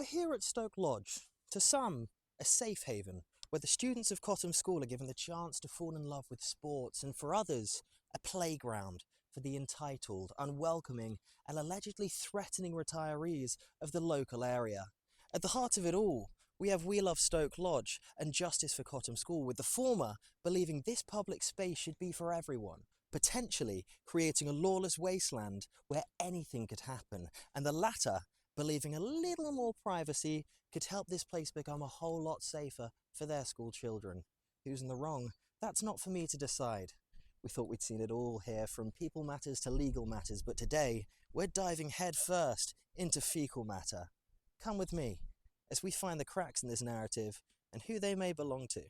We're here at Stoke Lodge, to some, a safe haven, where the students of Cottam School are given the chance to fall in love with sports, and for others, a playground for the entitled, unwelcoming, and allegedly threatening retirees of the local area. At the heart of it all, we have We Love Stoke Lodge and Justice for Cottam School, with the former believing this public space should be for everyone, potentially creating a lawless wasteland where anything could happen, and the latter believing a little more privacy could help this place become a whole lot safer for their school children. Who's in the wrong? That's not for me to decide. We thought we'd seen it all here, from people matters to legal matters, but today we're diving head first into fecal matter. Come with me as we find the cracks in this narrative and who they may belong to.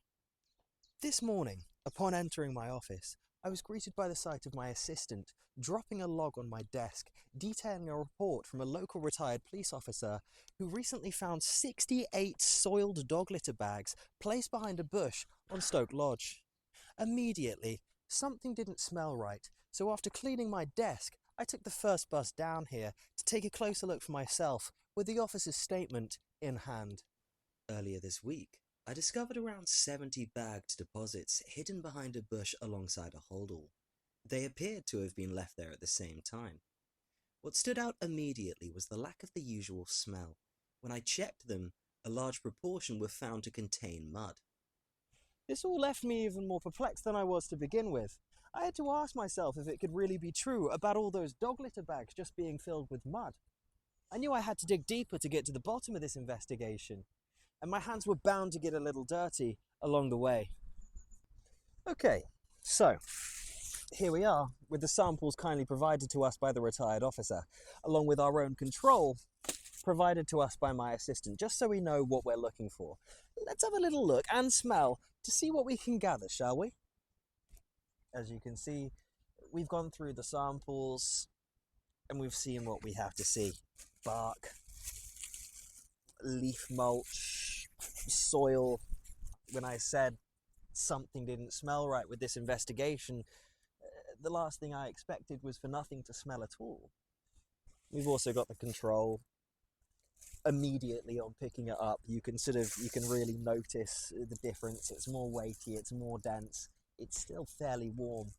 This morning, upon entering my office, I was greeted by the sight of my assistant dropping a log on my desk, detailing a report from a local retired police officer who recently found 68 soiled dog litter bags placed behind a bush on Stoke Lodge. Immediately, something didn't smell right, so after cleaning my desk, I took the first bus down here to take a closer look for myself, with the officer's statement in hand. Earlier this week, I discovered around 70 bagged deposits hidden behind a bush alongside a holdall. They appeared to have been left there at the same time. What stood out immediately was the lack of the usual smell. When I checked them, a large proportion were found to contain mud. This all left me even more perplexed than I was to begin with. I had to ask myself if it could really be true about all those dog litter bags just being filled with mud. I knew I had to dig deeper to get to the bottom of this investigation, and my hands were bound to get a little dirty along the way. Okay, so here we are, with the samples kindly provided to us by the retired officer, along with our own control provided to us by my assistant, just so we know what we're looking for. Let's have a little look and smell to see what we can gather, shall we? As you can see, we've gone through the samples and we've seen what we have to see. Bark, leaf mulch, soil. When I said something didn't smell right with this investigation, the last thing I expected was for nothing to smell at all. We've also got the control. Immediately on picking it up, you can really notice the difference. It's more weighty, it's more dense, it's still fairly warm.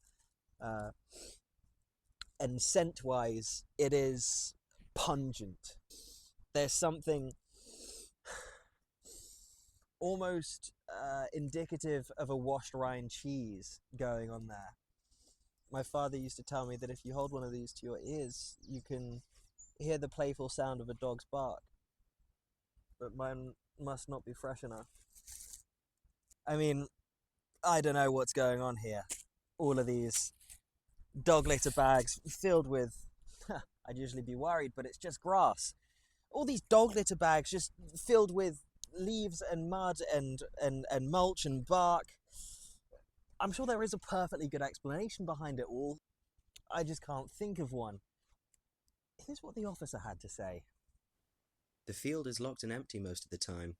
And scent-wise, it is pungent. There's something almost indicative of a washed rind cheese going on there. My father used to tell me that if you hold one of these to your ears, you can hear the playful sound of a dog's bark. But mine must not be fresh enough. I mean, I don't know what's going on here. All of these dog litter bags filled with, I'd usually be worried, but it's just grass. All these dog litter bags just filled with leaves and mud and mulch and bark. I'm sure there is a perfectly good explanation behind it all. I just can't think of one. Here's what the officer had to say. The field is locked and empty most of the time.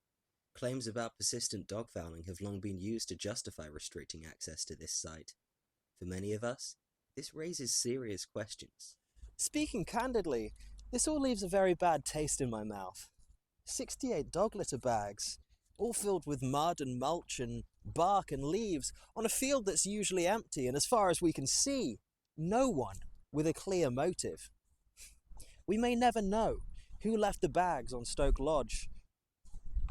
Claims about persistent dog fouling have long been used to justify restricting access to this site. For many of us, this raises serious questions. Speaking candidly, this all leaves a very bad taste in my mouth. 68 dog litter bags, all filled with mud and mulch and bark and leaves, on a field that's usually empty, and as far as we can see, no one with a clear motive. We may never know who left the bags on Stoke Lodge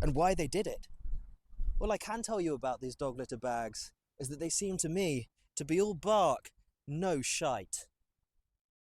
and why they did it. All I can tell you about these dog litter bags is that they seem to me to be all bark, no shite.